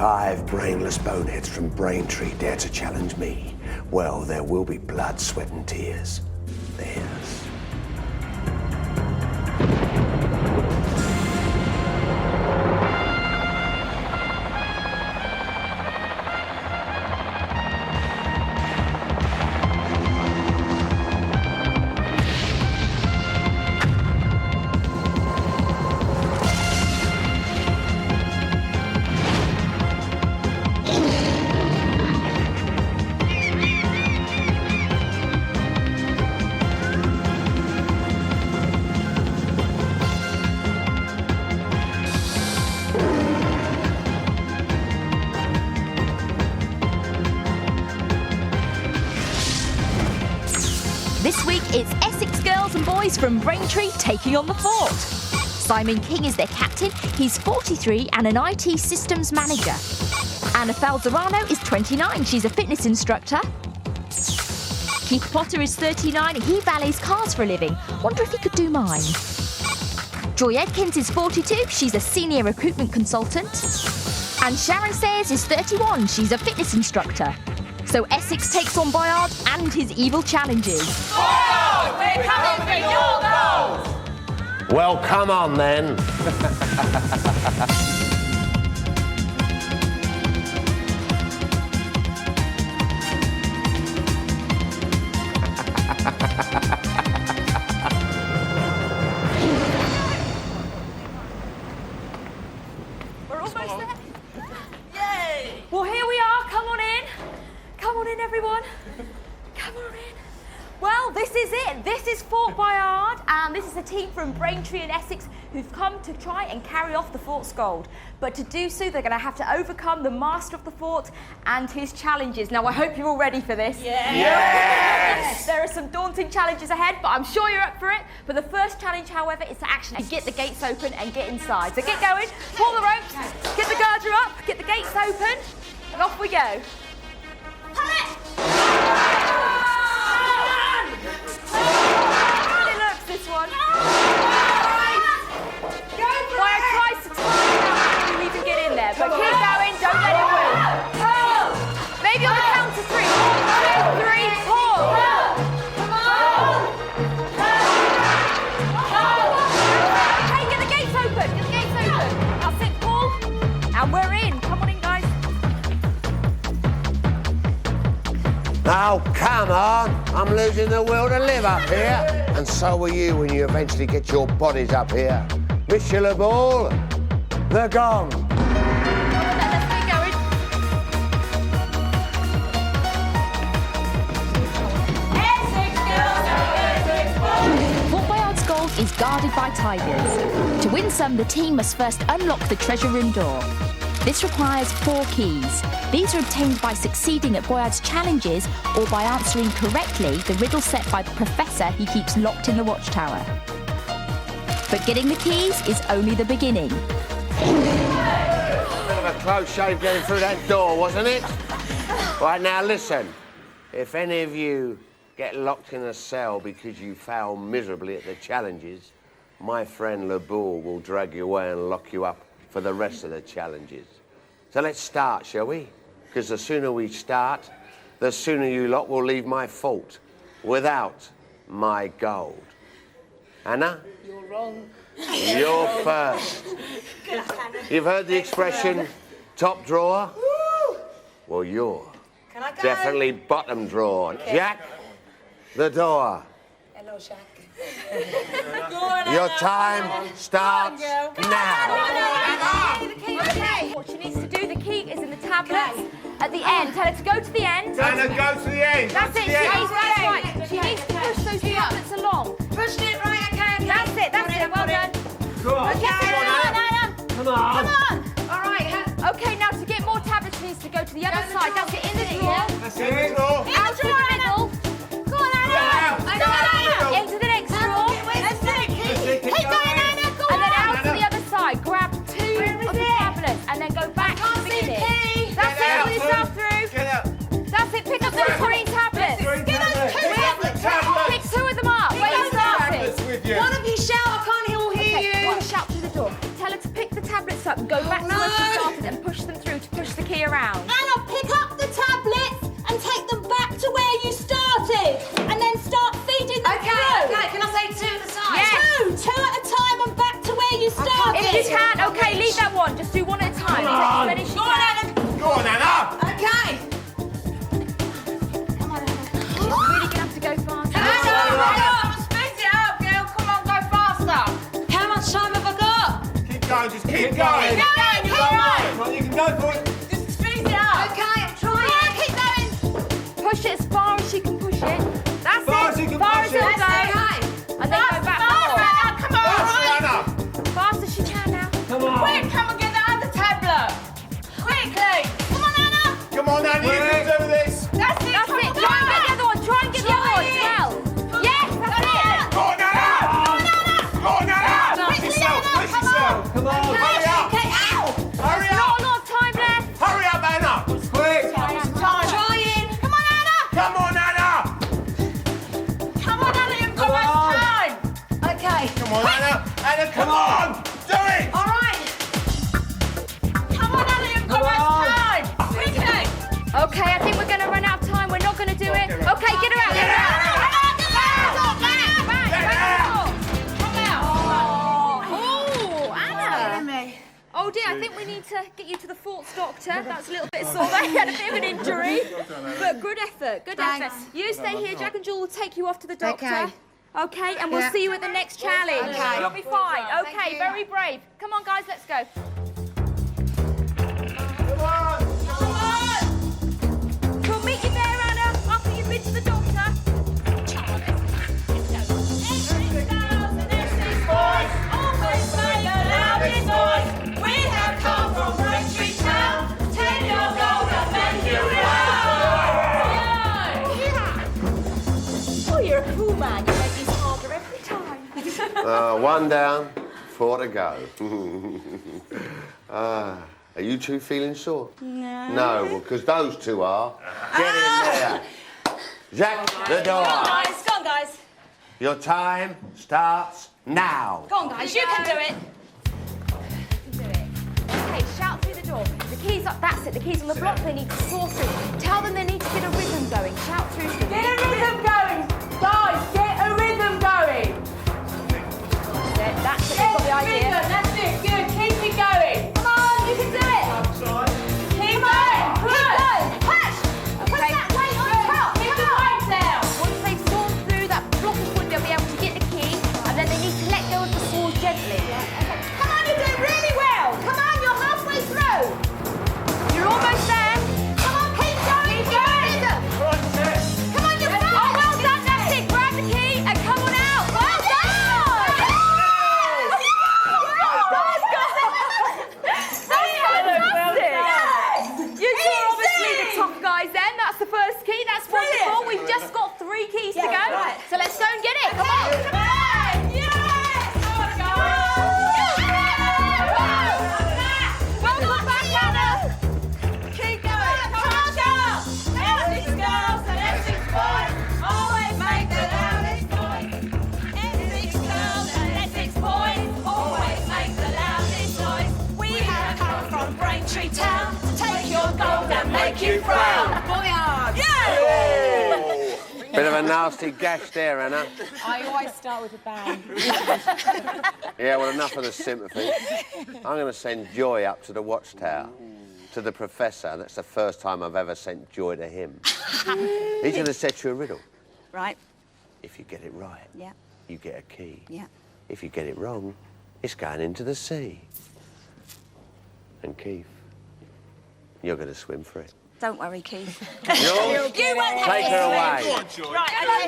5 brainless boneheads from Braintree dare to challenge me, well, there will be blood, sweat and tears. Theirs. This week, it's Essex girls and boys from Braintree taking on the fort. Simon King is their captain. He's 43 and an IT systems manager. Anna Falzerano is 29. She's a fitness instructor. Keith Potter is 39. He valets cars for a living. Wonder if he could do mine. Joy Edkins is 42. She's a senior recruitment consultant. And Sharon Sayers is 31. She's a fitness instructor. So Essex takes on Boyard and his evil challenges. Boyard, we're coming for your gold! Well, come on then. We're almost there. Yay! Well, here we are. Come on in. Come on in, everyone. Come on in. Well, this is it. This is Fort Boyard, and this is a team from Braintree and Essex who've come to try and carry off the fort's gold. But to do so, they're going to have to overcome the master of the fort and his challenges. Now, I hope you're all ready for this. Yes! Yes! There are some daunting challenges ahead, but I'm sure you're up for it. But the first challenge, however, is to actually get the gates open and get inside. So get going, pull the ropes, get the girder up, get the gates open, and off we go. Pull it! Really looks, this one. Boyard tries to tie it out before you even get in there, but keep going, don't let it move. Maybe on the count to 3. 1, 2, 3, pull. Come on! Okay, get the gates open, get the gates open. That's it, pull. And we're in. Come on in, guys. Now, come on. I'm losing the will to live up here. And so will you when you eventually get your bodies up here. Monsieur Le Ball, the gong. Let's get going. Fort Boyard's gold is guarded by tigers. To win some, the team must first unlock the treasure room door. This requires 4 keys. These are obtained by succeeding at Boyard's challenges or by answering correctly the riddle set by the professor he keeps locked in the watchtower. But getting the keys is only the beginning. Bit of a close shave getting through that door, wasn't it? Right, now listen. If any of you get locked in a cell because you fail miserably at the challenges, my friend Le Ball will drag you away and lock you up for the rest of the challenges. So let's start, shall we? Because the sooner we start, the sooner you lot will leave my fort without my gold. Anna? You're wrong. You're first. You've heard the expression, top drawer? Well, you're Can I go? definitely bottom drawer. Okay. Jack, the door. Hello, Jack. Your time starts now. Okay. What she needs to do, the key is in the tablets at the end. Tell her to go to the end. Anna, go to the end. That's it. That's right. She needs to push those tablets along. Push it, right, okay. That's it. Well done. Go on. Okay, Anna. Come on. Come on. All right. Okay, now to get more tablets, she needs to go to the other side. That's it. In the drawer. That's it. Go. Out to the middle. Go on, Anna. Into the next drawer. Keep going, Anna. Go on. And then out to the other side. Grab 2 of the tablets and then go back to the beginning. That's it. Pull yourself through. Get up. That's it. Pick up those green tablets. Give us 2 Pick 2 of them up. Where you started. with you. One of you shout, I can't all hear Keep going. Keep going, you're all right. Come on, you can go for it. Just squeeze it up. Okay, I'm trying. Come on, keep going. Push it as far as you can push it. That's Far it. as you can far push as it. it'll go. Okay. And then go back Fast, forward. Anna, come on. Fast, Fast as you can now. Come on. Quick, come and get the other tablet. Quickly. Come on, Anna. Come on, Anna, you can do this. That's it. That's come it. on, Try and get the Anna. other one. Try and get the other one as well. Yes, that's it. Go on, Anna. Go on, Anna. Push yourself, push yourself. Come on. Hurry up. Okay, ow. Hurry Not up. a lot of time left. Hurry up, Anna. Quick. Trying. Come on, Anna. Come on, Anna. Come on, Anna, you've got Come on. much time. Okay. Come on, Anna. Anna, come on. Do it. All right. Come on, Anna, you've got Come on. much time. Quickly. Okay, I think we're going to run out of time. We're not going to do it. Okay, get her out. Get her out. Oh, Anna. Oh dear, I think we need to get you to the Forts doctor. That's a little bit sore. They had a bit of an injury. But good effort, good effort. Thanks. You stay here, Jack and Jewel will take you off to the doctor. Okay. Okay, and we'll Yeah. see you at the next challenge. Okay. You'll be fine. Thank Okay, you. very brave. Come on, guys, let's go. Come on. Come on. We'll meet you there, Anna, after you've been to the doctor. Oh, you're a cool man. You make this harder every time. One down, 4 to go. Are you two feeling sore? No. No, well, because those two are. Get in there. Jack, the door. Guys, go on, guys. Your time starts now. Go on, guys. You can do it. Do it. Okay, shout through the door. The key's up, that's it. The key's on the block. They need to saw through. Tell them they need to get a rhythm going. Shout through to them. Get a rhythm going. Guys, get a rhythm going. That's it. They've got the idea. Rhythm, that's it. Good. Keep it going. Come on, you can do it. Keep going. Good. Push. Push that weight on top. Keep the weight down. Once they've sawn through that block of wood, they'll be able to get the key, and then they need to let go of the saw gently. Come on, you're doing really well. Come on, you're halfway through. You're almost there. Come on, keep going. Keep going. Come on, you're fine. Oh, well done. That's it. Grab the key and come on out. Well done. You two are obviously the tough guys then. That's the first key. That's wonderful. We've just got 3 keys to go. right. So let's go and get it. Come on. Come on. Yes. Welcome back, Anna. Keep going. Come on, girls. Everything's girls and everything's boys. Always make the loudest noise. Everything's girls and everything's boys. Always make the loudest noise. We have come from Braintree Town to take your gold and make you proud. Boyard. Yeah. Bit of a nasty gash there, Anna. I always start with a bang. Yeah, well, enough of the sympathy. I'm going to send Joy up to the watchtower, to the professor. That's the first time I've ever sent Joy to him. He's going to set you a riddle. Right. If you get it right, Yeah. you get a key. Yeah. If you get it wrong, it's going into the sea. And Keith, you're going to swim for it. Don't worry, Keith. Yours? You won't have Take her away. Right, okay,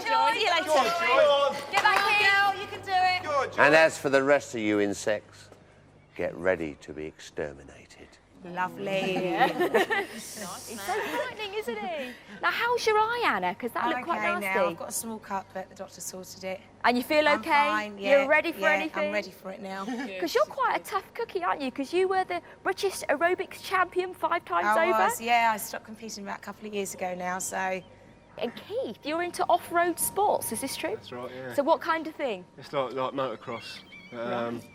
see you later. Get back here. Girl, you can do it. And as for the rest of you insects, get ready to be exterminated. Lovely. He's so frightening, isn't he? Now, how's your eye, Anna? Because that looked quite nasty. now. I've got a small cut, but the doctor sorted it. And you feel I'm okay? fine, yeah, You're ready for yeah, anything? I'm ready for it now. Because you're quite a tough cookie, aren't you? Because you were the British aerobics champion 5 times I over. was, yeah. I stopped competing about a couple of years ago now, so And Keith, you're into off-road sports, is this true? That's right, yeah. So what kind of thing? It's like motocross,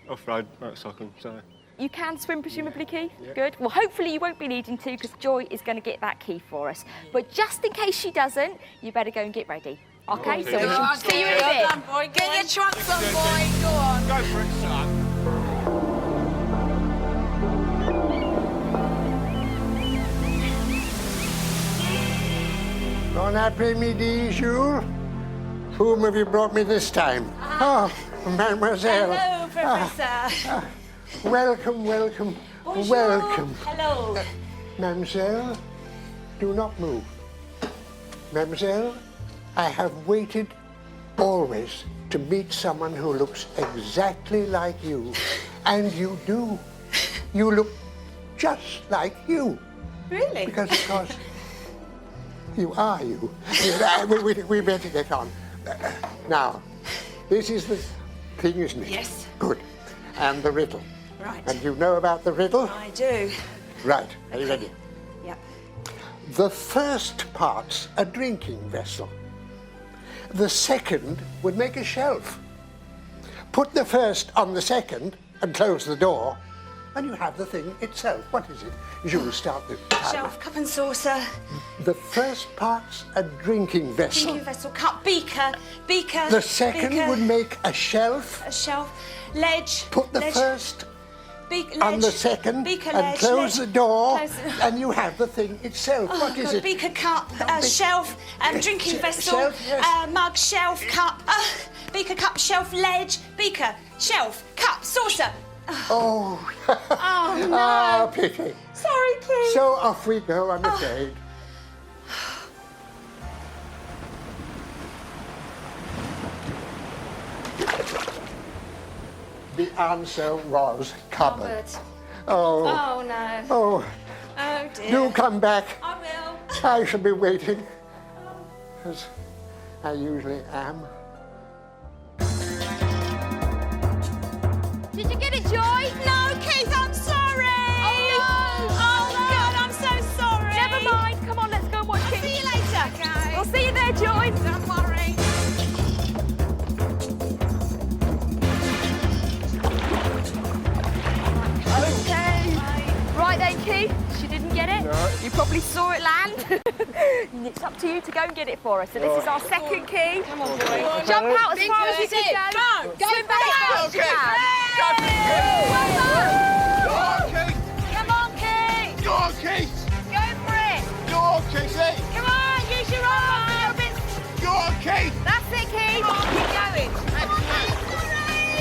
off-road motorcycling, so... You can swim, presumably, Keith? Good. Well, hopefully you won't be needing to, because Joy is going to get that key for us. But just in case she doesn't, you better go and get ready. OK? So we shall see you in a bit. Well done, boy. Get your trunks on, boy. Go on. Go for it, son. Bon après-midi, Jules. Whom have you brought me this time? Oh, mademoiselle. Hello, Professor. Welcome, welcome, welcome. Hello. Mademoiselle, do not move. Mademoiselle, I have waited always to meet someone who looks exactly like you. And you do. You look just like you. Really? Because, of course, you are you. We better get on. Now, this is the thing, isn't it? Yes. Good. And the riddle. Right. And you know about the riddle? I do. Right. Are you ready? Yep. The first part's a drinking vessel. The second would make a shelf. Put the first on the second and close the door, and you have the thing itself. What is it? You will start the timer. Shelf, cup and saucer, The first part's a drinking vessel. drinking vessel, cup, beaker, The second beaker, would make a shelf. a shelf, ledge. Put the ledge, first ledge, on the second beaker, and ledge, close ledge, the door, close the- and you have the thing itself. Oh, What is God, it? beaker, cup, shelf, drinking vessel, Shelf, yes. mug, shelf, cup, beaker, cup, shelf, ledge, beaker, shelf, cup, saucer. Oh. Oh, no. Ah, pity. Sorry, Keith. So off we go, I'm afraid. The answer was cupboard. Oh. Oh, no. Oh, Oh, dear. do come back. I will. I shall be waiting, as I usually am. Did you get it, Joy? No, Keith, I'm sorry. Oh, God, I'm so sorry. Never mind. Come on, let's go and watch it. See you later. Okay. We'll see you there, Joy. Don't worry. Okay. Right then, Keith. She didn't get it. No. You probably saw it land. It's up to you to go and get it for us. So this is our second key. Come on, boy. Jump out as far as you can go. Swim back as far as you can. Well done. Come on, Keith. Go on, Keith! Go for it. Go on, Keithy! Come on, use your arm a little bit. Go on, Keith! That's it, Keith. Come on, keep going.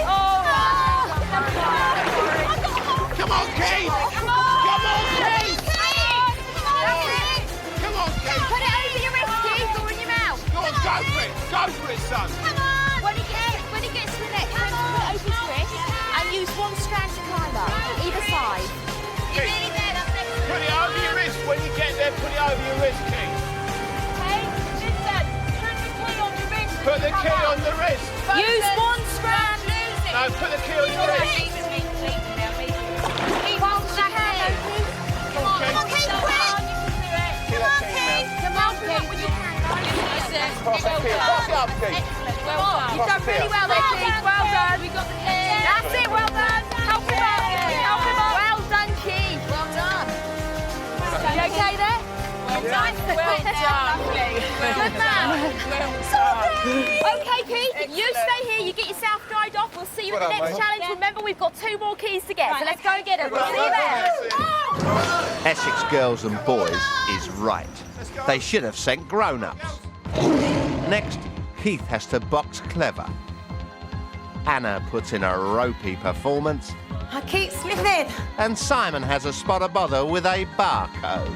All right. Come on, Keith! Come on. Come on, Keith! That's it. Come on, Keith! Put it over your wrist, Keith, or in your mouth. Go on, go for it! Go for it, son! When he gets to the next one, put it over his wrist and use one strand to climb up, either side. Keith, put it over your wrist. When you get there, put it over your wrist, Keith. Hey, listen. Put the key on your wrist. Put the key on the wrist. Use one strand. Lose it. No, put the key on your wrist. Fast as you can, Keith. Come on, Keith. Keith, quick. Come on, Keith. Come on, Keith, when you can, guys. Pass that key. Pass it up, Keith. Well done. You've done really well there, Keith. Well done. We got the key. That's it, well done. Help him up, Keith. Help him up. Well done, Keith. Well done. You okay there? Well done. Well done. Good man. Sorry. Okay, Keith, you stay here. You get yourself dried off. We'll see you at the Well done, next mate. challenge. Remember, we've got 2 more keys to get, so let's go and get them. We'll see you there. Essex Girls and Boys is right. They should have sent grown-ups. Next, Keith has to box clever. Anna puts in a ropey performance, I keep slipping. and Simon has a spot of bother with a barcode.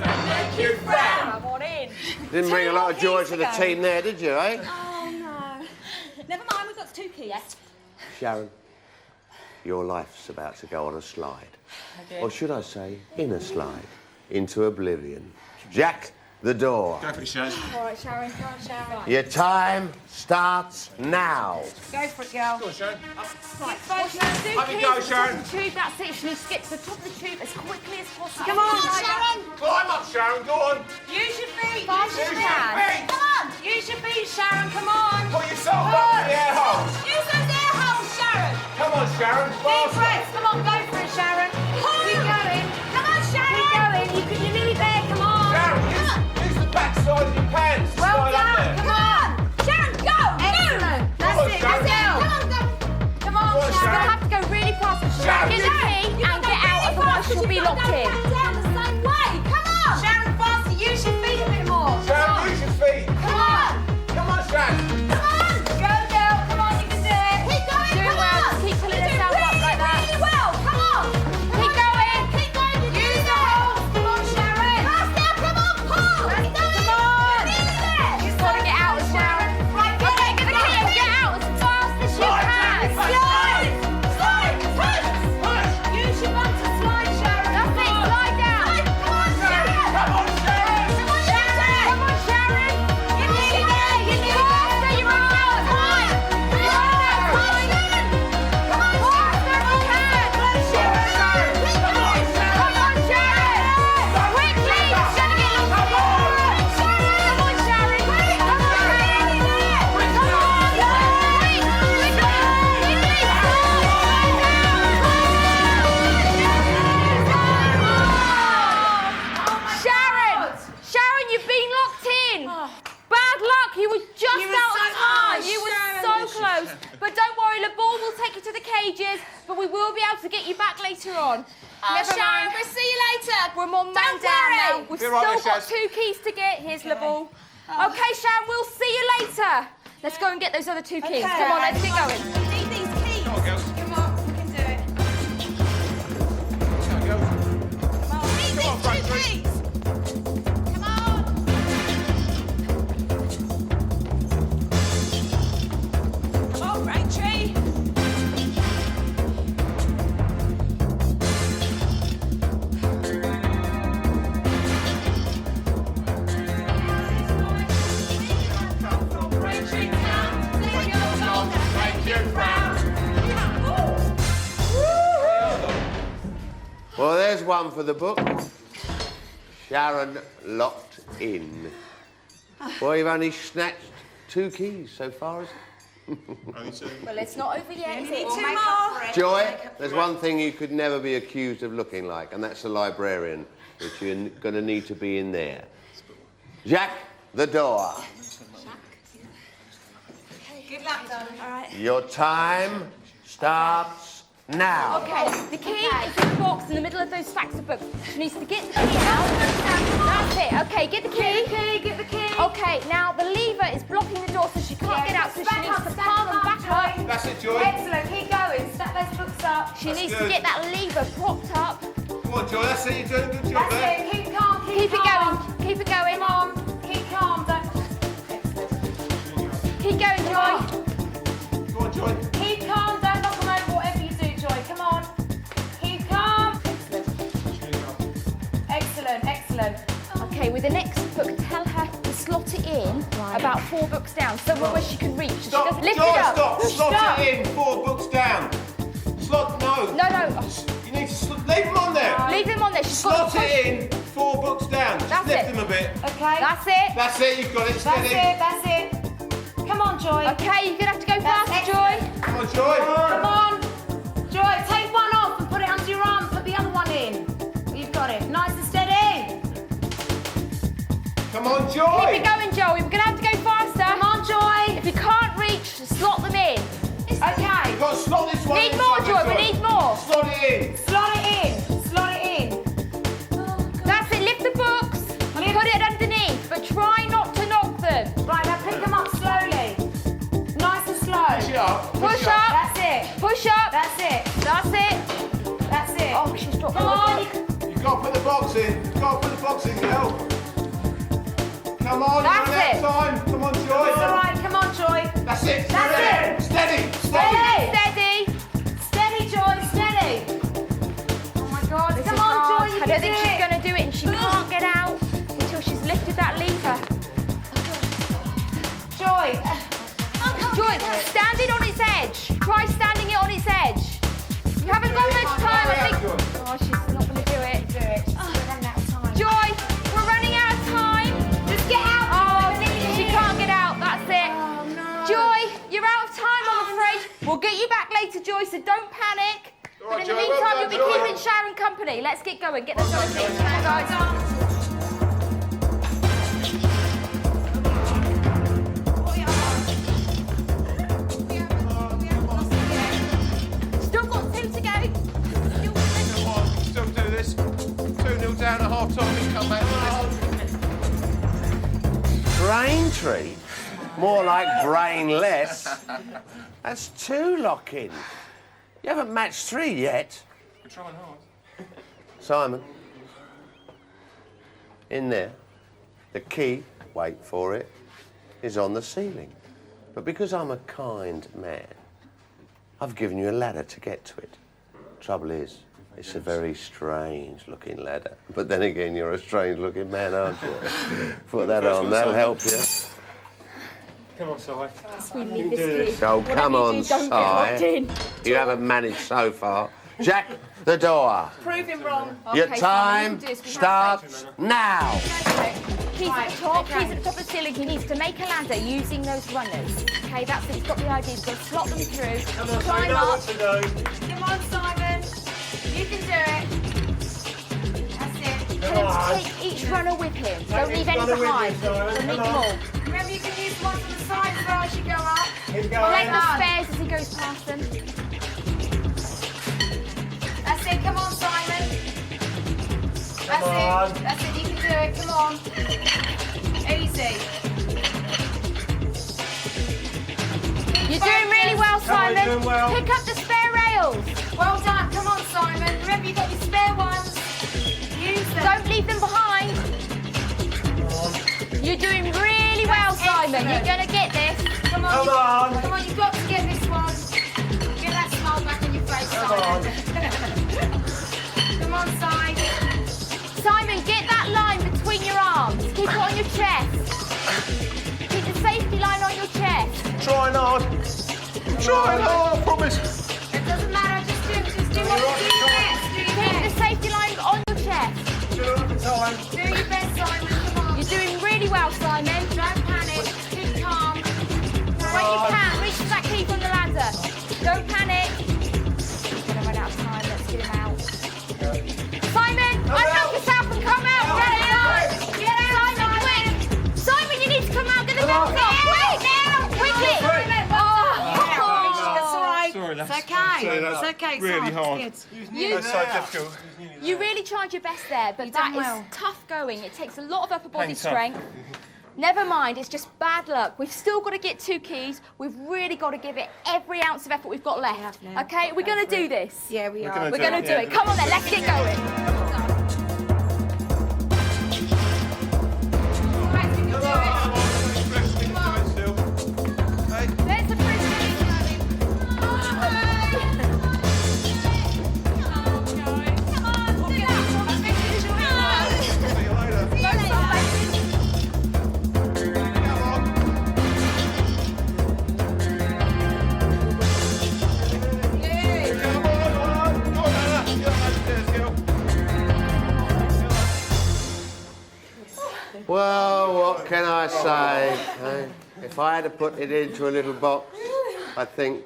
Come on in. Didn't bring a lot of joy to the team there, did you, eh? Oh, no. Never mind, we've got 2 keys. Sharon, your life's about to go on a slide. Or should I say, in a slide, into oblivion. Jack, the door. Go for it, Sharon. All right, Sharon. Go on, Sharon. Your time starts now. Go for it, girl. Go on, Sharon. Right, what you need to do, Have a Keith, go, is Sharon. top of the tube. That's it. You need to get to the top of the tube as quickly as possible. Come on, Sharon. Climb up, Sharon. Go on. Use your feet. Fast as Use you your can. feet. Come on. Use your feet, Sharon. Come on. Put yourself up in the air holes. Use those air holes, Sharon. Come on, Sharon. Deep Faster. breaths. Come on, go for it, Sharon. Keep going. Come on, Sharon. Keep going. You're nearly there. Come on. Sharon, use the back side of your pants. Well Slide up done. there. Come on. Sharon, go. Excellent. That's on, it. Sharon. That's it. Come on, go. Come on, Go on, You're Sharon. going to have to go really fast. Sharon, Get the key. be locked in. Down the same way. Come on. Sharon, faster. Use your feet a bit more. Sharon, use your feet. Come on. Come on, Sharon. Come on. Go, girl. Come on, you can do it. Keep going. Doing Come well. on. Just keep pulling You're yourself doing up like that. Really well. Come on. Keep going. Keep going. You Use can the do it. holes. Come on, Sharon. Faster. Come on, Paul. Keep going. Come on. You're nearly there. She's got to get out as well. Right, Okay, get the key and get out as fast as you can. Slide. Slide. Push. Use your bum to slide, Sharon. That's it. Slide down. Come on, Sharon. Come on, Sharon. Come on, Sharon. Come on, Sharon. You're nearly there. You're nearly Faster, you're running out of time. You're running out of time. Come on, Faster if you can. Come on, Sharon. Come on, Sharon. Quickly. It's going to get lost. Come on, Sharon. Come on, Sharon! Sharon, you've been locked in! Bad luck, you were just You were out so of time! close, You were Sharon. so close! But don't worry, the ball will take you to the cages, but we will be able to get you back later on. Never Sharon, mind. we'll see you later. We're more man Don't down worry. now. We've Be still right there, got Shaz. 2 keys to get. Here's the ball. Okay, Sharon, we'll see you later. Let's go and get those other 2 keys. Come on, let's get going. You need these keys. Come on, girls. Come on, you can do it. Come on, girls. Come on, need Come on, these 2 Braintree. keys. Come on. Come on, Braintree. Well, there's one for the book. Sharon locked in. Well, you've only snatched 2 keys so far, is it? Well, it's not over yet, is it? 2 more. Joy, there's one thing you could never be accused of looking like, and that's a librarian, which you're going to need to be in there. Jack, the door. Good luck, darling. All right. Your time starts now. Okay, the key is in the box in the middle of those stacks of books. She needs to get the key out. That's it. Okay, get the key. Get the key. Okay, now the lever is blocking the door so she can't get out, so she needs to palm and back up. That's it, Joy. Excellent. Keep going. Stack those books up. She That's needs to good. get that lever propped up. Come on, Joy. That's it. You're doing a good job That's there. it. Keep calm. Keep it calm. going. Keep it going. Come on. Keep calm. Don't. Keep going, Joy. Come on, Joy. Keep calm. Don't knock them over. Whatever you do, Joy. Come on. Keep calm. Excellent. Excellent. Okay, with the next book, tell her to slot it in about 4 books down, somewhere where she can reach. So Stop. she doesn't lift Joy, it up. stop. Stop. Slot it in. 4 books down. Slot, no. No. You need to leave them on there. Leave them on there. She's got Slot to push. it in. 4 books down. Just That's lift it. them a bit. Okay. That's it. That's it. You've got it. That's Steady. it. That's it. Come on, Joy. Okay, you're going to have to go That's faster, Joy. Come on, Joy. Come on. Joy, take one off and put it under your arm. Put the other one in. You've got it. Nice and steady. Come on, Joy. Keep it going, Joey. We're going to have to go faster. Come on, Joy. If you can't reach, slot them in. Okay. You've got to slot this one Need in more, somewhere, Joy. We need more. Slot it in. Slot it in. Slot it in. That's it. Lift the books. And put it underneath, but try not to knock them. Right, now pick them up slowly. Nice and slow. Push it up. Push up. That's it. Push up. That's it. That's it. That's it. Oh, she's dropped Come on. You've got to put the box in. You've got to put the box in, girl. Come on, That's you're running it. out of time. Come on, It's Joy. all right. Come on, Joy. That's it. That's Steady. Steady. Steady. Steady. Steady, Joy. Steady. Oh my God. This Come is on, hard. Joy. You I can don't think do she's it. going to do it, and she can't get out until she's lifted that lever. Joy. Joy, stand it on its edge. Try standing it on its edge. You haven't got much time, I think. Oh, she's not going to do it. Do it. We're running out of time. Joy, we're running out of time. Just get out. Oh, Joy. she can't get out. That's it. Oh, no. Joy, you're out of time, I'm afraid. We'll get you back later, Joy, so don't panic. All But right, in the Joy, well meantime, done, you'll be Joy. keeping Sharon company. Let's get going. Get those other things. Come on, guys. Still got 2 to go. Come on, you can still do this. Braintree? More like brainless. That's 2 lock-ins. You haven't matched 3 yet. I'm trying hard. Simon. In there. The key, wait for it, is on the ceiling. But because I'm a kind man, I've given you a ladder to get to it. Trouble is, it's a very strange-looking ladder. But then again, you're a strange-looking man, aren't you? Put that on, that'll help you. Come on, Si. We need this key. So come on, Don't get locked Si. in. You haven't managed so far. Jack, the door. Prove him wrong. Your Okay, time Simon, you can do this. We have starts now. He's at the top, he's at the top of the ceiling. He needs to make a ladder using those runners. Okay, that's it. He's got the idea. He's got to slot them through. Come on, Si. Climb You know up. what to do. Come on, Simon. You can do it. That's it. Tell him to take each runner with him. Don't leave any runner with behind. you, Simon. Don't leave Come them on. all. Remember, you can use one on the side as well as you go up. Keep Collect going. the spares as he goes past them. That's it. Come on, Simon. That's on. it. That's it. You can do it. Come on. Easy. You're doing really well, Come on, Simon. you're doing well. Pick up the spare rails. Well done. Come on, Simon. Remember, you've got your spare ones. Use them. Don't leave them behind. You're doing really well, Simon. You're going to get this. Come on. Come on. Come on, you've got to get this one. Get that smile back on your face, Simon. Come on, Simon. Simon, get that line between your arms. Keep it on your chest. Keep the safety line on your chest. Trying hard. Trying hard, I promise. It doesn't matter. Just do what you do best. Do your Keep the best. safety line on your chest. Do it at the time. Do your best, Simon. Come on. You're doing really well, Simon. Don't panic. Keep calm. When you can, reach for that key from the ladder. Don't panic. He's going to run out of time. Let's get him out. Simon, unlock yourself and come out. Get out. Get out, Simon, quick. Simon, you need to come out. Get the bells off. Quick, now. Quickly. That's all right. Sorry, It's that's- okay. sorry, It's that's okay. really Simon. hard. It's good. That's so difficult. You really tried your best there, but You've that done is well. tough going. It takes a lot of upper body Hang tough. strength. Never mind, it's just bad luck. We've still got to get 2 keys. We've really got to give it every ounce of effort we've got left. have now. Okay, we're going to do this. Yeah, we are. We're going to do it. Come on then, let's get going. There's the Well, what can I say? eh? If I had to put it into a little box, I think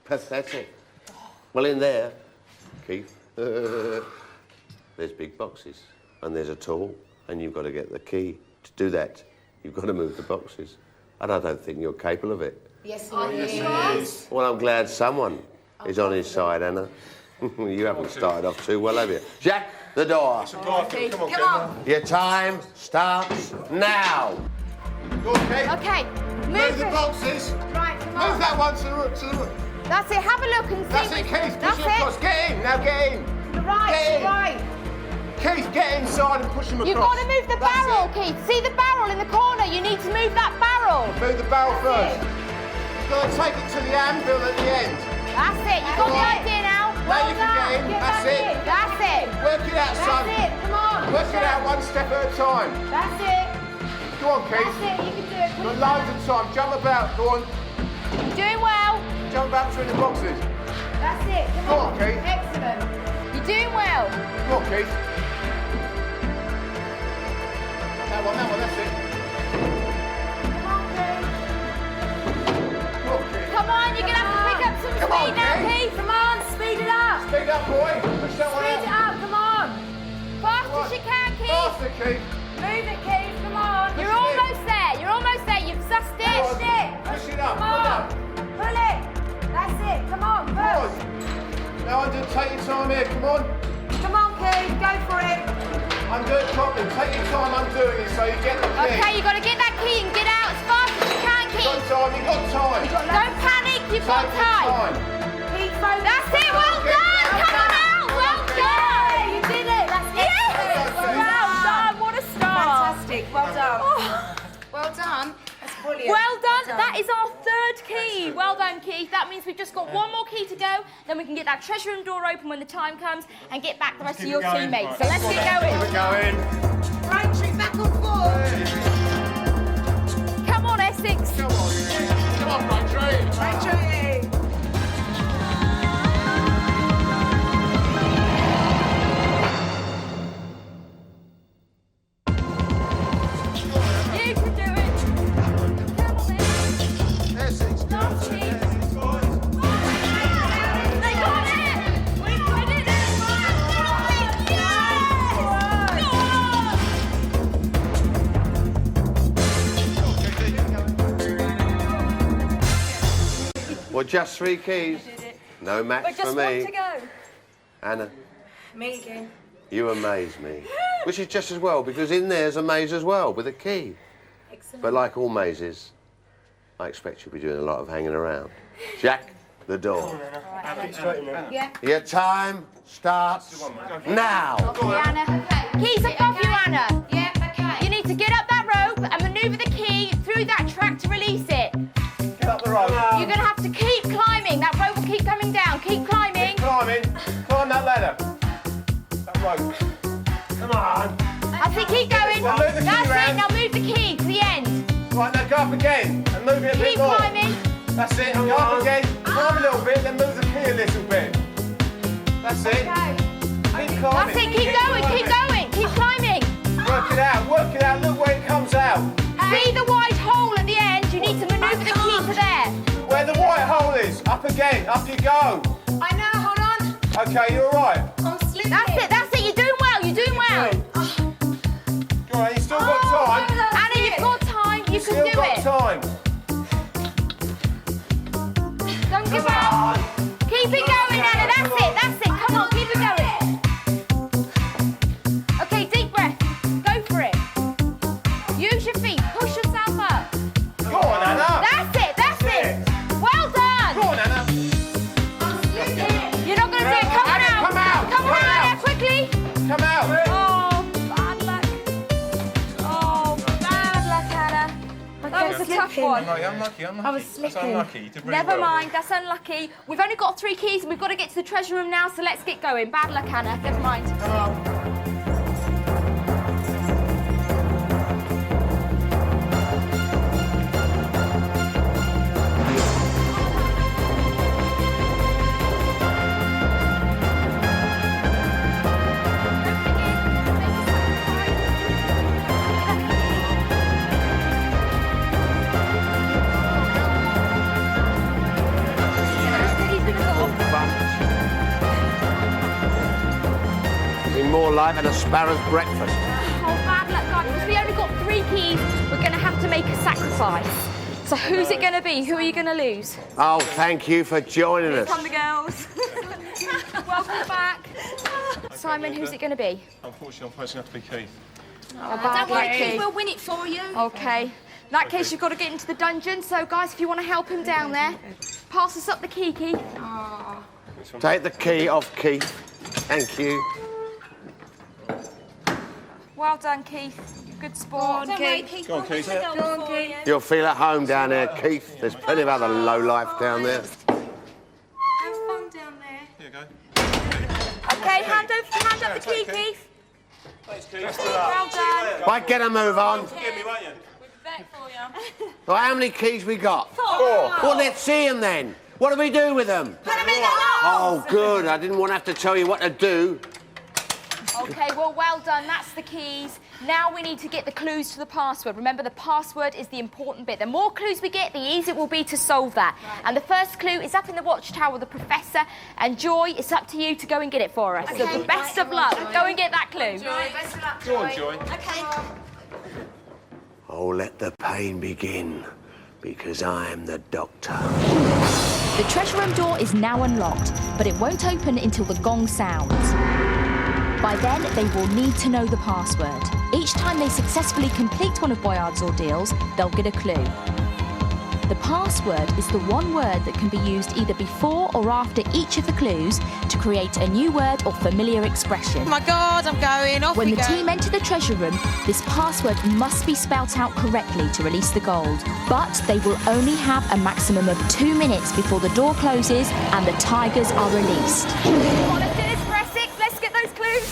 pathetic. Well, in there, Keith, there's big boxes, and there's a tool, and you've got to get the key. To do that, you've got to move the boxes. And I don't think you're capable of it. Yes, he is. Well, I'm glad someone is on his side, Anna. You haven't started off too well, have you? Jack, the door. Come on, Come on. Your time starts now. Go on, Kate. Okay, Move move the it. boxes. Right, come Move on. that one to the room. That's it, have a look and see. That's it, Keith. That's Push it across. it. Get in. Now get in. Right, Get in. right. Keith, get inside and push him across. You've got to move the That's barrel, it. Keith. See the barrel in the corner. You need to move that barrel. Move the barrel first. You've got to take it to the anvil at the end. That's it. You got the Right. idea now. Now you can get in. That's it. That's it. Work it out, son. That's it. Come on. Work it out one step at a time. That's it. Go on, Keith. That's it. You can do it. Got loads of time. Jump about. Go on. You're doing well. Jump about between the boxes. That's it. Come Go on, Keith. Excellent. You're doing well. Go on, Keith. That one. That's it. Come on, Keith. Go on, Keith. Come on. You're going to have to pick up some Come on, speed now, Keith. Keith. Come on, speed it up. Speed up, boy. Push that one Speed it out. up. Come on. Fast as you can, Keith. Faster, Keith. Move it, Keith. Come on. You're almost there. You're almost there. You've sussed it. Push it. Push it up. Come on. Pull it. That's it. Come on. Come on. Push. Now, take your time here. Come on. Come on, Keith. Go for it. Undo it properly. Take your time undoing it so you get the key. Okay, you got to get that key and get out as fast as you can, You've Keith. got time, you've got time. Don't panic, you've got Take your time. That's it, well done! Come on out, well done! You did it. That's Yes! Well done, what a start! Fantastic, well done. Well done. That's brilliant. Well done. That is our third key. Well done, Keith. That means we've just got one more key to go. Then we can get that treasure room door open when the time comes and get back the rest of your teammates. So let's get going. Keep it going. Braintree back on board. Come on, Essex. Come on, Braintree. Braintree. You can do it. Come on, Essex. Essex, go. Last cheese. They got it. We did it. Well, just 3 keys. No match But just for one me. to go. Anna, Me again. you amaze me. Which is just as well, because in there's a maze as well, with a key. Excellent. But like all mazes, I expect you'll be doing a lot of hanging around. Jack, the door. Yeah. Your time starts now. Okay, Anna. Keys above you, Anna. Yeah, okay. You need to get up that rope and manoeuvre the key through that track to release it. Get up the rope. You're going to have to keep climbing. That rope will keep coming down. Keep climbing. Climbing. Climb that ladder. That rope. Come on. That's it. Keep going. Now move the key That's it. round. Now move the key to the end. Right, now go up again and move it a bit Keep more. climbing. That's it. Go up again. Climb a little bit, then move the key a little bit. That's it. Keep climbing. That's it. Keep going. Keep going. Keep climbing. Work it out. Work it out. Look where it comes out. See the white hole at the end. You need to manoeuvre the key to there. Where the white hole is. Up again. Up you go. I know, hold on. Okay, you're all right. I'm slipping. That's it. That's it. You're doing well. You're doing well. Go on, you still got time. Anna, you've got time. You can Still do got it. time. Don't give up. Keep it going, Anna. That's it. That's it. Come on, keep it going. Okay, deep breath. Go for it. Use your feet. Push yourself up. Go on, Anna. That's it. That's it. Well Go done. on, Anna. You're not going to do it. Come on Anna, out. come out. Come on, Come Anna, out. quickly. Come out. Oh, bad luck. Oh, bad luck, Anna. That was a tough one. Unlucky. I was slipping. That's unlucky. You did really Never well. mind, that's unlucky. We've only got 3 keys and we've got to get to the treasure room now, so let's get going. Bad luck, Anna. Never mind. Come on. Been more like an asparagus breakfast. Oh, bad luck, guys. Because we only got 3 keys, we're going to have to make a sacrifice. So who's it going to be? Who are you going to lose? Oh, thank you for joining us. Come the girls. Welcome back. Simon, who's it going to be? Unfortunately, I'm personally have to be Keith. Oh, bad luck, Keith. We'll win it for you. Okay. In that case, you've got to get into the dungeon. So, guys, if you want to help him down there, pass us up the key, Keith. Take the key off Keith. Thank you. Well done, Keith. Good sport. Go on, Keith. You'll feel at home down there, Keith. There's plenty of other lowlife down there. Have fun down there. Here you go. Okay, hand up the key, Keith. Thanks, Keith. Well done. Right, get a move on. Forgive me, won't you? Right, how many keys we got? 4. Well, let's see them then. What do we do with them? Put them in the hole. Oh, good. I didn't want to have to tell you what to do. Okay, well done. That's the keys. Now we need to get the clues to the password. Remember, the password is the important bit. The more clues we get, the easier it will be to solve that. Right. And the first clue is up in the watchtower with the professor. And Joy, it's up to you to go and get it for us. Okay. So the best of luck. Go and get that clue. Joy, best of luck, Joy. Go on, Joy. Okay. Oh, let the pain begin, because I am the doctor. The treasure room door is now unlocked, but it won't open until the gong sounds. By then, they will need to know the password. Each time they successfully complete one of Boyard's ordeals, they'll get a clue. The password is the one word that can be used either before or after each of the clues to create a new word or familiar expression. Oh my God, I'm going. Off When we the go. team enter the treasure room, this password must be spelt out correctly to release the gold. But they will only have a maximum of 2 minutes before the door closes and the tigers are released. Come on, let's do this for Essex. Let's get those clues.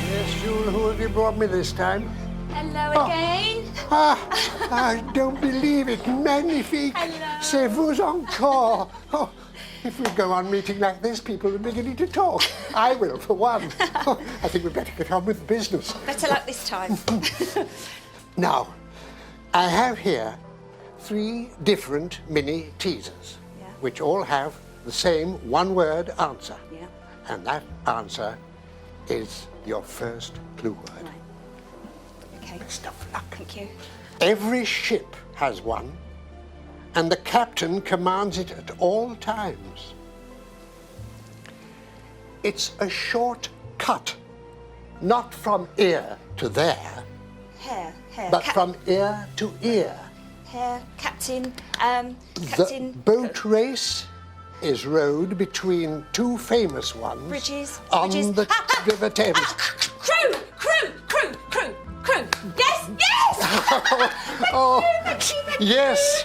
Yes, Jules, who have you brought me this time? Hello again. I don't believe it. Magnifique. Hello. C'est vous encore. Oh, if we go on meeting like this, people are beginning to talk. I will, for one. Oh, I think we'd better get on with business. Better luck this time. Now, I have here 3 different mini teasers, Yeah. which all have the same one-word answer. Yeah. And that answer is your first clue word. Right. Okay. Best of luck. Thank you. Every ship has one, and the captain commands it at all times. It's a short cut, not from ear to there, Hair. but from ear to ear. Hair. Captain. The Captain. boat race is rowed between 2 famous ones Bridges. on Bridges. the River Thames. Crew. Yes. Oh, yes,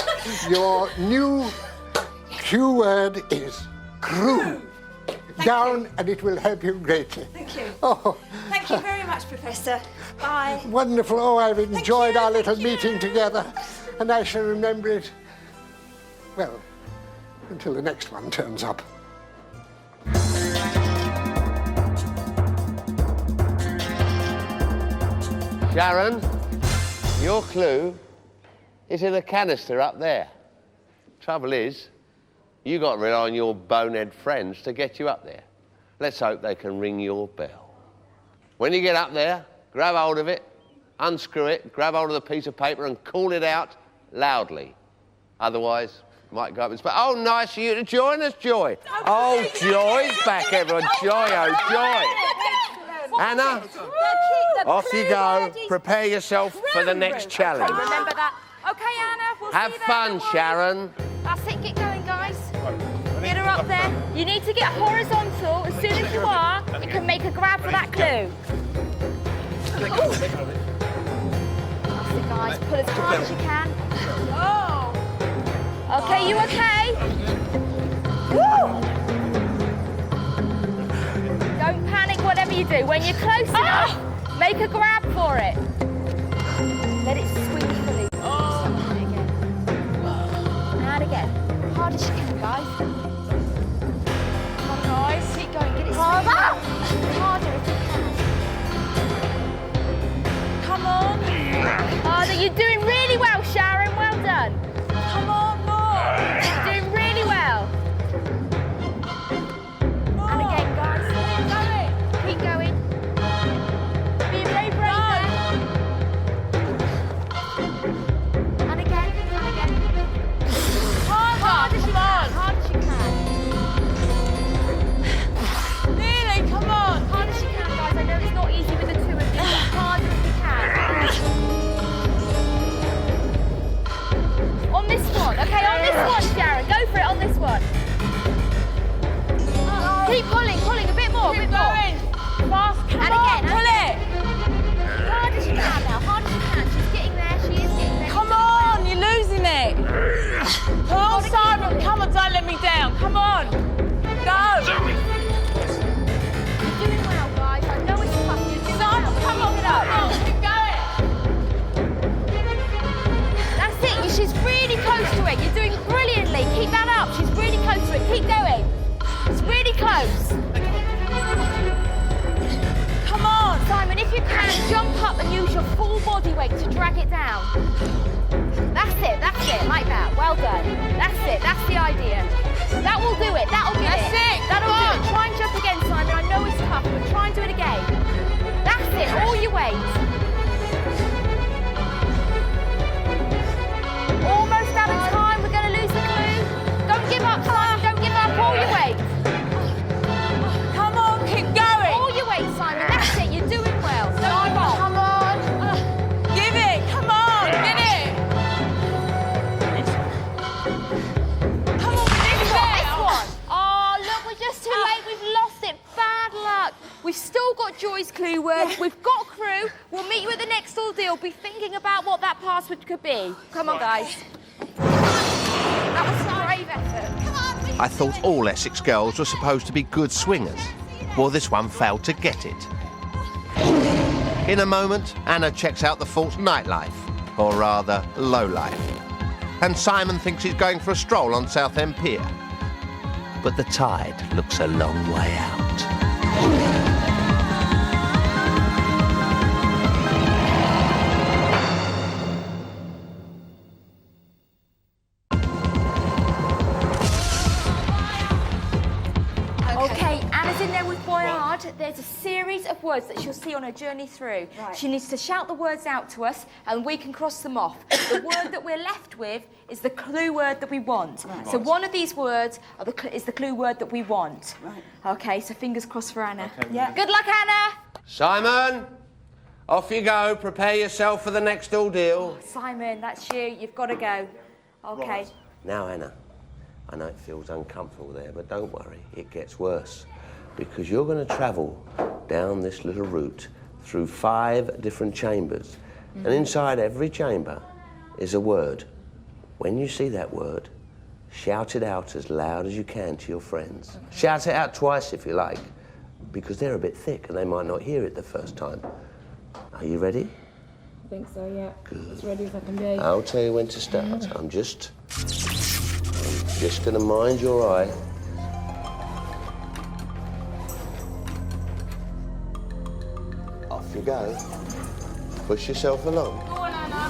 your new Q word is crew. Down, and it will help you greatly. Thank you. Oh, Thank you very much, Professor. Bye. wonderful. Oh, I've enjoyed you, our little thank you. meeting together, and I shall remember it, well, until the next one turns up. Sharon, your clue is in a canister up there. Trouble is, you got to rely on your bonehead friends to get you up there. Let's hope they can ring your bell. When you get up there, grab hold of it, unscrew it, grab hold of the piece of paper and call it out loudly. Otherwise, it might go up in space. Oh, nice of you to join us, Joy. Oh, Joy's back, everyone. Joy, oh, Joy. Anna, off you go. Prepare yourself for the next challenge. Remember that. Okay, Anna, we'll Have see you there, fun, don't worry. Sharon. That's it, get going, guys. Get her up there. You need to get horizontal. As soon as you are, you can make a grab for that clue. That's it, guys. Pull as hard as you can. Oh. Okay, you okay? Woo! Don't panic, whatever you do. When you're close enough, make a grab for it. Let it swing fully. And again. And again. Hard as you can, guys. Come on, guys. Keep going. Get it harder. Harder if you can. Come on. Harder. You're doing really well, Sharon. Well done. Come on, more. You're doing really well. And again, guys. Keep going. Be very brave there. And again, and again. Hard as you can, hard as you can. Really, come on. Hard as you can, guys. I know it's not easy with the 2 of you, but harder if you can. On this one, okay, on this one, Sharon. Go for it on this one. Keep pulling, a bit more, a bit more. Fast, and again, pull it. Hard as you can now, hard as you can. She's getting there, she is getting there. Come on, you're losing it. Come on, Simon, come on, don't let me down. Come on. Go. You're doing well, guys. I know it's tough. You're doing well. Come on, Keep it up. keep going. That's it. She's really close to it. You're doing brilliantly. Keep that up. She's really close to it. Keep going. It's really close. Come on, Simon. If you can, jump up and use your full body weight to drag it down. That's it. Like that. Well done. That's it. That's the idea. That will do it. That'll get That's it. That'll do it. Try and jump again, Simon. I know it's tough, but try and do it again. That's it. All your weight. Almost password could be. Come on, guys. That was a brave effort. I thought all Essex girls were supposed to be good swingers. Well, this one failed to get it. In a moment, Anna checks out the fort's nightlife, or rather, low life. And Simon thinks he's going for a stroll on Southend Pier. But the tide looks a long way out. Okay, Anna's in there with Boyard. There's a series of words that she'll see on her journey through. Right. She needs to shout the words out to us and we can cross them off. The word that we're left with is the clue word that we want. Right. So one of these words is the clue word that we want. Right. Okay, so fingers crossed for Anna. Okay. Yeah. Good luck, Anna. Simon, off you go. Prepare yourself for the next ordeal. Simon, that's you. You've got to go. Okay. Right. Now, Anna, I know it feels uncomfortable there, but don't worry, it gets worse. Because you're going to travel down this little route through 5 different chambers. And inside every chamber is a word. When you see that word, shout it out as loud as you can to your friends. Okay. Shout it out twice if you like, because they're a bit thick and they might not hear it the first time. Are you ready? I think so, yeah. Good. As ready as I can be. I'll tell you when to start. I'm just going to mind your eye. Off you go. Push yourself along. Go on, Anna.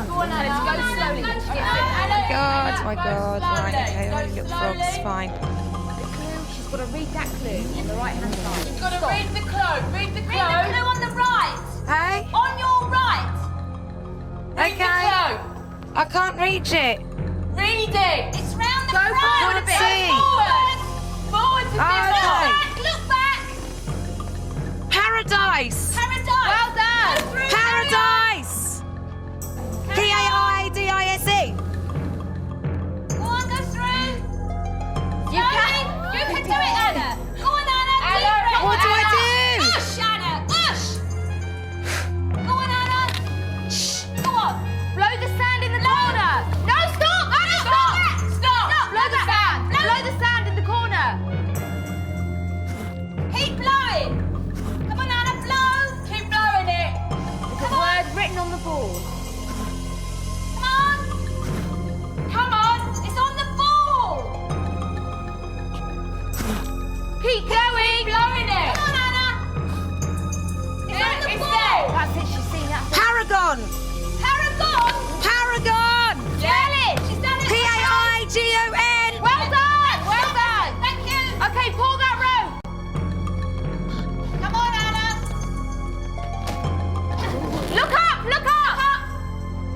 Go on, Anna. Go slowly. My God. Right, okay, all you little frogs, fine. The clue, she's got to read that clue on the right-hand side. You've got to read the clue. Read the clue. Read the clue on the right. Hey? On your right. Read Okay. the clue. I can't reach it. Read it. It's round the Go front. forward a bit. see. Forward. Forward to Oh, okay. Look back. Paradise. Paradise. Well done. Go through Paradise. P-A-R-A-D-I-S-E. Go on, go through. You can. You can do it, Anna. Go on, Anna. Anna, What do I do? Ush, Anna. Ush. Go on, Anna. Shh. Go on. Blow the sand in the corner. No, stop. Anna, stop. Stop. Blow the sand. Blow the sand in the corner. Keep blowing. Come on, Anna. Blow. Keep blowing it. There's a word written on the board. Come on. Come on. It's on the ball. Keep going. Blowing it. Come on, Anna. It's on the ball. That's it. She's seen that. Paragon. Paragon. Paragon. Get it. She's done it. P-A-I-G-O-N. Well done. Well done. Thank you. Okay, pull that rope. Come on, Anna. Look up. Look up.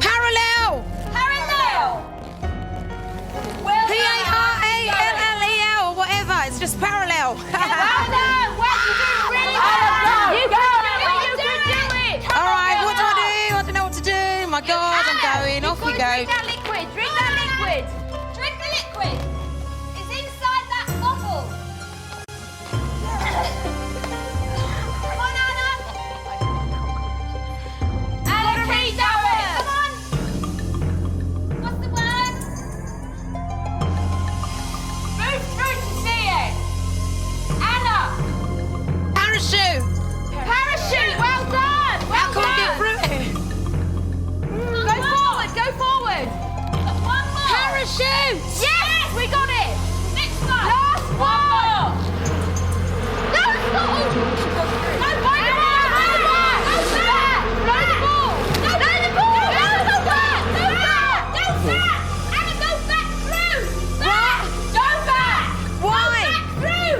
Parallel. Parallel. Well done. P-A-R-A-L-L-E-L or whatever. It's just parallel. Well done. Well, you did really well. You can do it. You can do it. All right, what do I do? I don't know what to do. My God, I'm going. Off we go. Drink that liquid. Drink that liquid. Drink the liquid. It's inside that bottle. Come on, Anna. Anna, keep going. Come on. What's the word? Move through to see it. Anna. Parachute. Parachute. Well done. I Well can't get done. through it. Go forward. Go forward. One more. Parachute. Yes, we got it. Next one. Last one. No, stop. No, Blow the ball. Blow the ball. Blow the ball. Blow the ball. Go back! Go back! Anna, go back through! Back! Go back! Why? Go back through!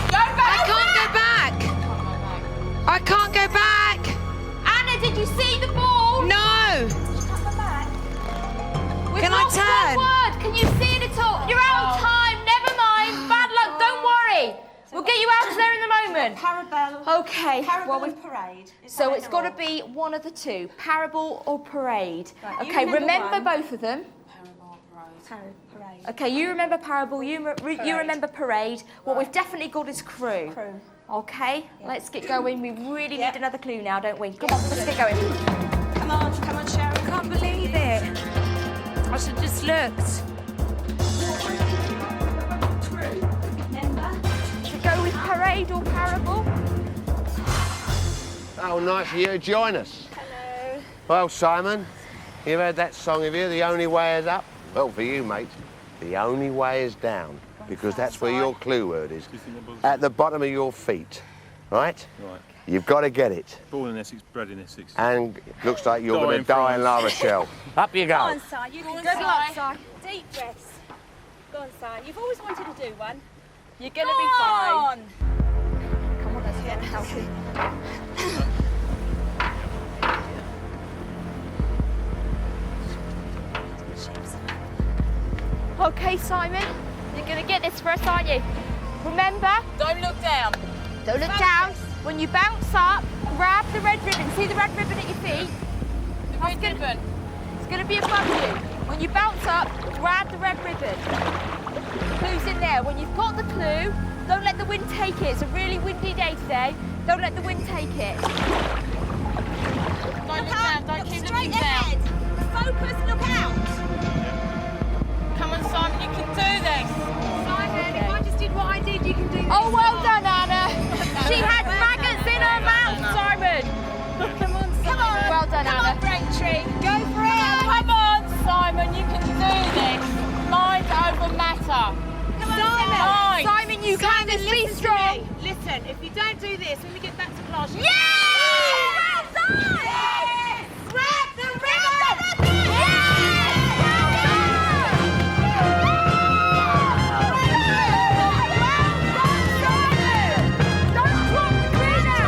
Go back! I can't go back. I can't go back. Anna, did you see the ball? No. We've Can I lost turn? one word. Can you see it at all? You're out of time. Never mind. Bad luck. Don't worry. We'll get you out of there in a moment. Parabellum. Okay. Parable Well, and parade. Is so that it's it got to all? be one of the two, parable or parade. Right, you Okay, remember remember one. both of them. Parade. Okay, you remember parable, you remember parade. What we've definitely got is crew. Crew. Okay, let's get going. We really Yeah. need another clue now, don't we? Come on, let's get going. Come Come on, Sharon. I can't believe it. I should have just looked. To go with parade or parable? Oh, nice of you to join us. Hello. Well, Simon, you've heard that song of you, The Only Way Is Up? Well, for you, mate, the only way is down, because that's where your clue word is. At the bottom of your feet, right? Right. You've got to get it. Born in Essex, bred in Essex. And looks like you're Die going to in die in France. La Rochelle. Up you Go go. on, Si. You can Good luck, Si. Deep breaths. Go on, Si. You've always wanted to do one. You're going to be fine. Come on, let's get healthy. Okay, Simon, you're going to get this for us, aren't you? Remember, Don't look down. don't look down. When you bounce up, grab the red ribbon. See the red ribbon at your feet? The red ribbon. It's going to be above you. When you bounce up, grab the red ribbon. The clue's in there. When you've got the clue, don't let the wind take it. It's a really windy day today. Don't let the wind take it. Don't look down. Don't keep looking Straight ahead. down. Focus, look out. Come on, Simon, you can do this. Simon, if I just did what I did, you can do this. Oh, well done, Anna. She had maggots in her mouth, Simon. Come on, Simon. Well done, Come Anna. on, Braintree. Go for it. Come on, Simon, you can do this. Mind over matter. Come on, Mind. Simon, you can Simon, just be listen to strong. me. Listen, if you don't do this, when we get back to class, Yeah! Well done! Yes! Grab the ribbon!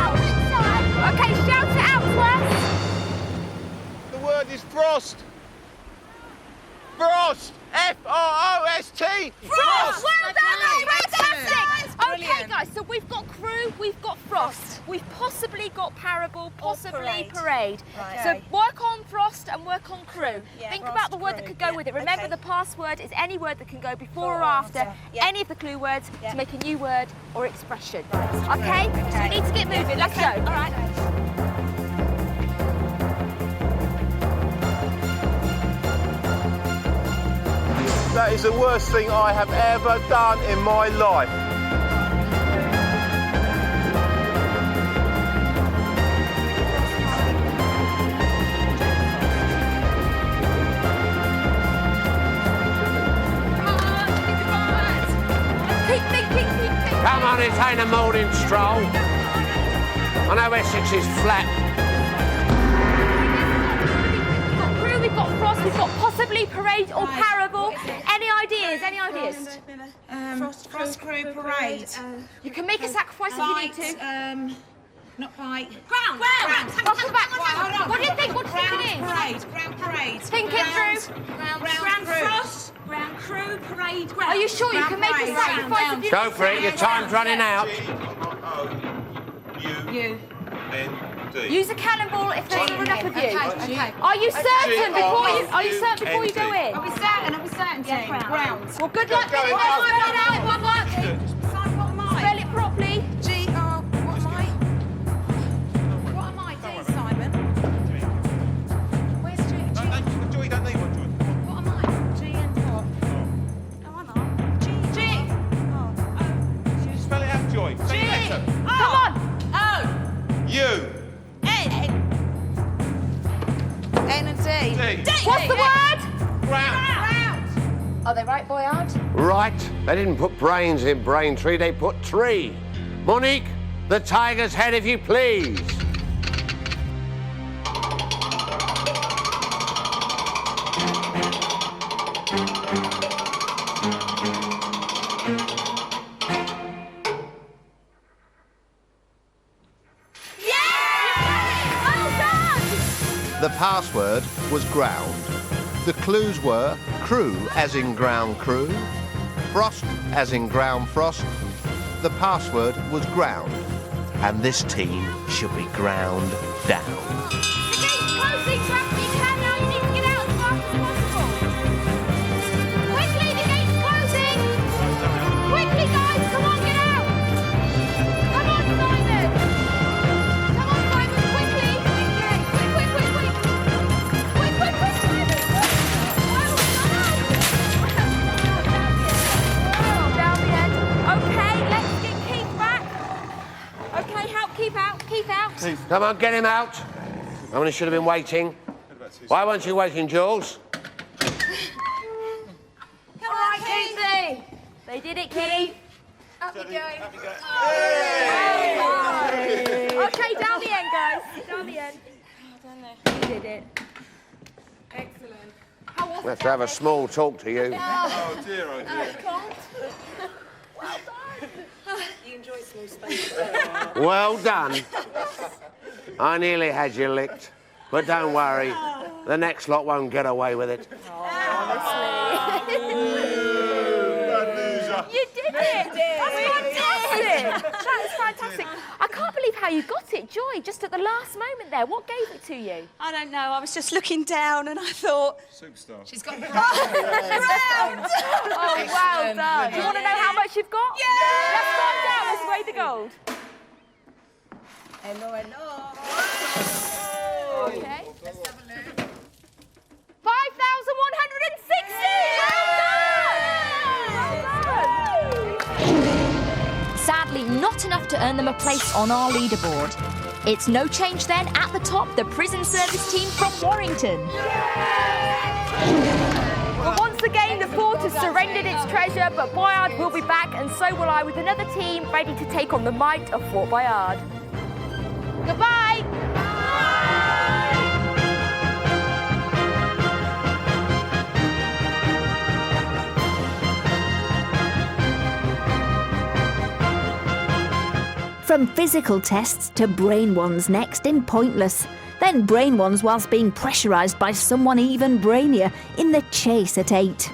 Okay, shout it out to us. The word is frost. Frost. F-R-O-S-T. Frost! Well done, that's fantastic! Okay, Brilliant. guys, so we've got crew, we've got frost, we've possibly got parable, possibly parade. Right. So Okay. work on frost and work on crew. Yeah. Think Frost, about the word that crew, could go yeah. with it. Remember, Okay. the password is any word that can go before or Or after after, yeah. any of the clue words Yeah. to make a new word or expression. Right. Okay? So we Okay. need to get moving. Let's Okay. go. All right. That is the worst thing I have ever done in my life. Keep thinking, keep thinking. Come on, it ain't a morning stroll. I know Essex is flat. We've got crew, we've got frost, we've got possibly parade or parable. Any ideas? Any ideas? Frost crew parade. You can make a sacrifice if you need to. Not bite. Ground! Come back! What do you think? What do you think it is? Ground parade. Think it through. Ground frost. Ground crew parade. Ground. Are you sure you can make a sacrifice if you Go for it, your time's running out. G-O-O-U-N-D. Use a cannonball if there's not enough of you. Okay. Are you certain before you go in? I'll be certain. Yeah, ground. Well, good luck. Go, Spell go. What am I? it properly. G-R... What am I? What am I? D, Simon? Where's G? G? Joy, you don't need one, Joy. What am I? G and what? Oh, am I? G. Spell it out, Joy. Say your letter. Come on. U. N and D. D. What's the word? Ground. Are they right, Boyard? Right, they didn't put brains in Braintree, they put tree. Monique, the tiger's head, if you please. The password was ground. The clues were crew as in ground crew, frost as in ground frost. The password was ground. And this team should be ground down. The gate's closing, Traffic. You can now. You need to get out as fast as possible. Quickly, the gate's closing. Quickly, guys. Come on, get out. Come on, Simon. Come on, Simon, quickly. Quick. Come on, get him out. Someone should have been waiting. Why weren't you waiting, Jules? All right, Keithy. They did it, Keith. Up you go. Okay, down the end, guys. Down the end. You did it. Excellent. Let's have a small talk to you. Oh dear, oh dear. You enjoy small space. Well done. I nearly had you licked. But don't worry, the next lot won't get away with it. Bad loser. You did it! That's fantastic! That is fantastic. I can't believe how you got it, Joy, just at the last moment there. What gave it to you? I don't know. I was just looking down and I thought, Superstar. She's got round. Oh, well done. Do you want to know how much you've got? Yeah! Let's find out. Let's weigh the gold. hello. Okay. Let's have a look. 5,160! Well done! Sadly, not enough to earn them a place on our leaderboard. It's no change then. At the top, the prison service team from Warrington. Well, once again, the fort has surrendered its treasure, but Boyard will be back, and so will I, with another team ready to take on the might of Fort Boyard. Goodbye! From physical tests to brain ones next in Pointless. Then brain ones whilst being pressurised by someone even brainier in the chase at 8.